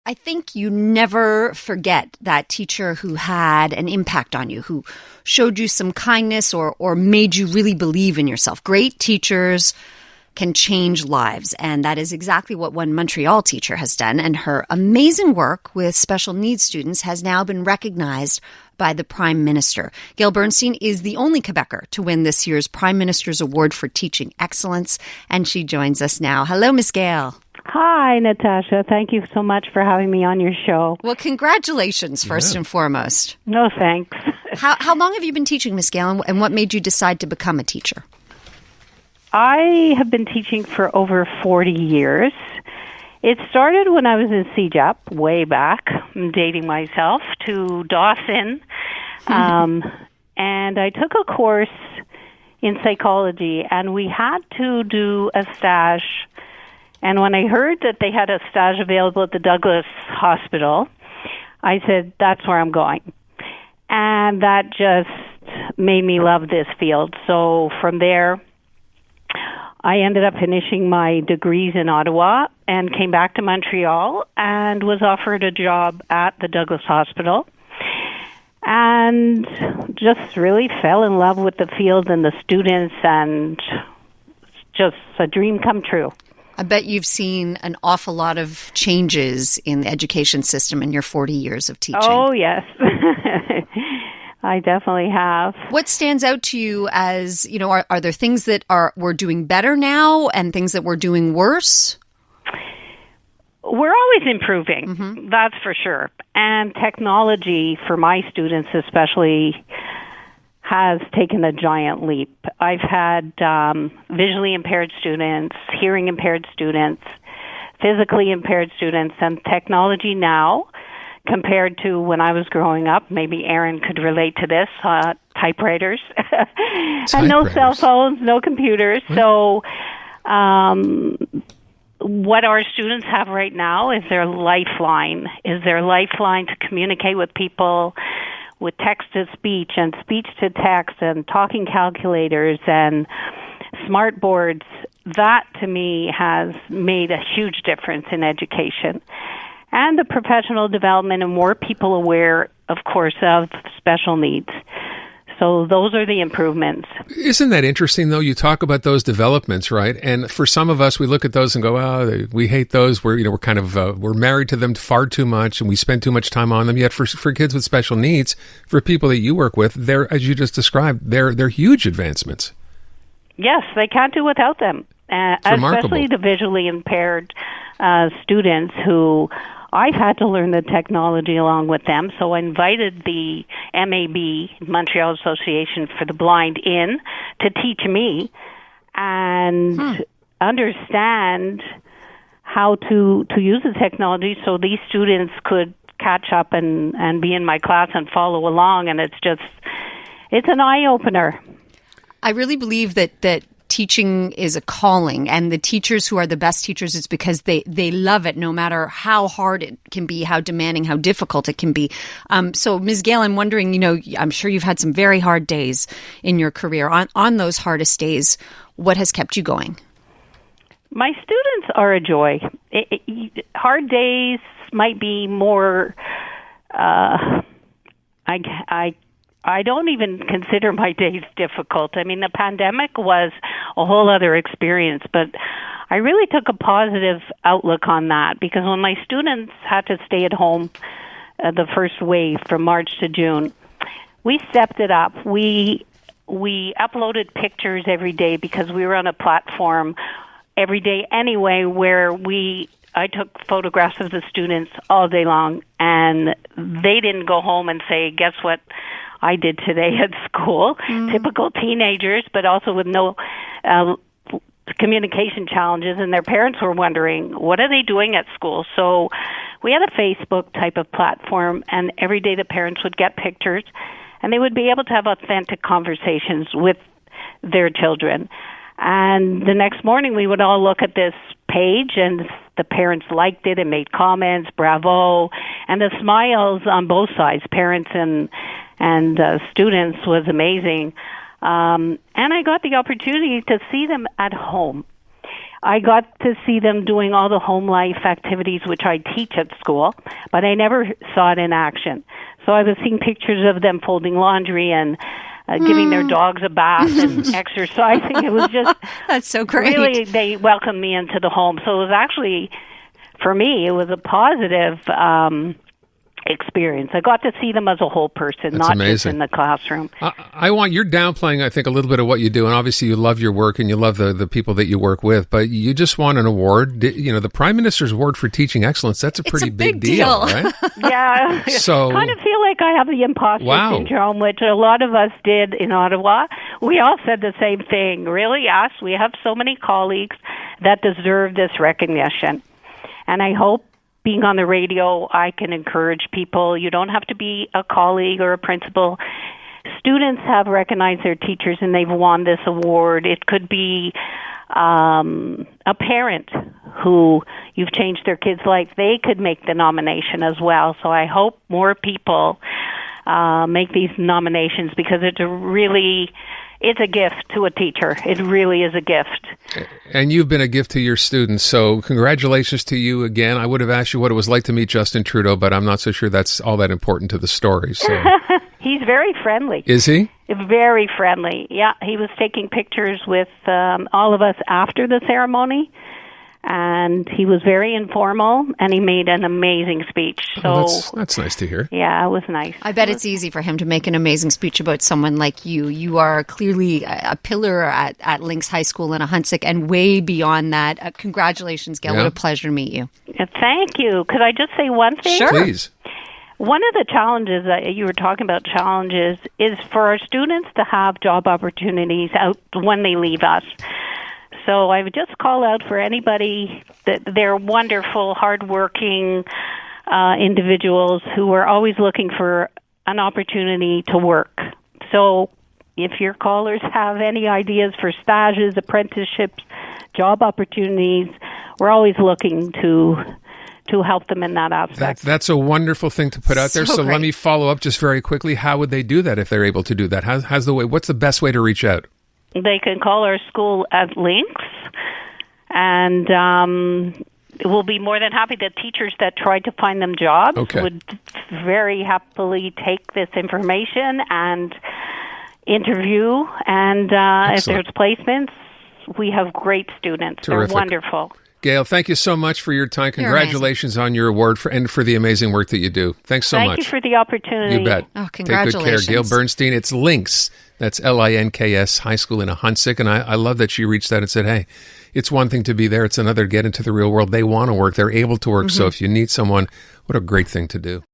I think you never forget that teacher who had an impact on you, who showed you some kindness or made you really believe in yourself. Great teachers can change lives, and that is exactly what one Montreal teacher has done. And her amazing work with special needs students has now been recognized by the Prime Minister. GAIL Bernstein is the only Quebecer to win this year's Prime Minister's Award for Teaching Excellence, and she joins us now. Hello, Miss GAIL. Hi, Natasha. Thank you so much for having me on your show. Well, congratulations, first and foremost. No, thanks. How long have you been teaching, Miss GAIL, and what made you decide to become a teacher? I have been teaching for over 40 years. It started when I was in CEGEP, way back. I'm dating myself, to Dawson. And I took a course in psychology, and we had to do a stage. And when I heard that they had a stage available at the Douglas Hospital, I said, that's where I'm going. And that just made me love this field. So from there, I ended up finishing my degrees in Ottawa and came back to Montreal and was offered a job at the Douglas Hospital and just really fell in love with the field and the students, and just a dream come true. I bet you've seen an awful lot of changes in the education system in your 40 years of teaching. Oh, yes. I definitely have. What stands out to you as, are there things that we're doing better now and things that we're doing worse? We're always improving, that's for sure. And technology, for my students especially, has taken a giant leap. I've had visually impaired students, hearing impaired students, physically impaired students, and technology now, compared to when I was growing up, maybe Aaron could relate to this, typewriters. And no cell phones, no computers. So what our students have right now is their lifeline, to communicate with people with text-to-speech and speech-to-text and talking calculators and smart boards. That, to me, has made a huge difference in education. And the professional development and more people aware, of course, of special needs. So those are the improvements. Isn't that interesting, though? You talk about those developments, right? And for some of us, we look at those and go, "Oh, we hate those. We're kind of we're married to them far too much, and we spend too much time on them." Yet, for kids with special needs, for people that you work with, they're, as you just described, they're huge advancements. Yes, they can't do without them, especially the visually impaired students who I've had to learn the technology along with them. So I invited the MAB, Montreal Association for the Blind, in to teach me and understand how to use the technology so these students could catch up and be in my class and follow along. And it's an eye-opener. I really believe that teaching is a calling, and the teachers who are the best teachers, it's because they love it, no matter how hard it can be, how demanding, how difficult it can be. So, Ms. GAIL, I'm wondering, I'm sure you've had some very hard days in your career. On those hardest days, what has kept you going? My students are a joy. Hard days might be more, I don't even consider my days difficult. I mean, the pandemic was a whole other experience, but I really took a positive outlook on that, because when my students had to stay at home the first wave from March to June, we stepped it up. We uploaded pictures every day because we were on a platform every day anyway where I took photographs of the students all day long, and they didn't go home and say, guess what I did today at school. Typical teenagers, but also with no communication challenges, and their parents were wondering, what are they doing at school? So we had a Facebook type of platform, and every day the parents would get pictures, and they would be able to have authentic conversations with their children. And the next morning we would all look at this page, and the parents liked it and made comments, bravo, and the smiles on both sides, parents and students, was amazing. And I got the opportunity to see them at home. I got to see them doing all the home life activities which I teach at school, but I never saw it in action. So I was seeing pictures of them folding laundry and giving their dogs a bath and exercising. It was just that's so great. Really, they welcomed me into the home. So it was actually, for me, it was a positive experience. I got to see them as a whole person, not just in the classroom. You're downplaying, I think, a little bit of what you do, and obviously you love your work and you love the people that you work with, but you just won an award. The Prime Minister's Award for Teaching Excellence, that's a pretty big deal, right? Yeah. So, I kind of feel like I have the imposter syndrome, which a lot of us did in Ottawa. We all said the same thing. Really, us, we have so many colleagues that deserve this recognition. And I hope being on the radio, I can encourage people. You don't have to be a colleague or a principal. Students have recognized their teachers and they've won this award. It could be a parent who you've changed their kid's life. They could make the nomination as well. So I hope more people make these nominations because it's a gift to a teacher. It really is a gift. And you've been a gift to your students, so congratulations to you again. I would have asked you what it was like to meet Justin Trudeau, but I'm not so sure that's all that important to the story. So. He's very friendly. Is he? Very friendly, yeah. He was taking pictures with all of us after the ceremony, and he was very informal, and he made an amazing speech. So that's nice to hear. Yeah, it was nice. I bet it's easy for him to make an amazing speech about someone like you. You are clearly a pillar at L.I.N.K.S High School in Ahuntsic, and way beyond that. Congratulations, Gail. Yeah. What a pleasure to meet you. Thank you. Could I just say one thing? Sure. Please. One of the challenges that you were talking about, is for our students to have job opportunities out when they leave us. So I would just call out for anybody that they're wonderful, hardworking individuals who are always looking for an opportunity to work. So if your callers have any ideas for stages, apprenticeships, job opportunities, we're always looking to help them in that aspect. That's a wonderful thing to put out there. So let me follow up just very quickly. How would they do that if they're able to do that? What's the best way to reach out? They can call our school at L.I.N.K.S, and we'll be more than happy. The teachers that tried to find them jobs would very happily take this information and interview. And if there's placements, we have great students. Terrific. They're wonderful. Gail, thank you so much for your time. Congratulations on your award and for the amazing work that you do. Thanks so much. Thank you for the opportunity. You bet. Oh, congratulations. Take good care. Gail Bernstein. It's L.I.N.K.S. That's L.I.N.K.S. High School in Ahuntsic. And I love that she reached out and said, hey, it's one thing to be there. It's another to get into the real world. They want to work. They're able to work. Mm-hmm. So if you need someone, what a great thing to do.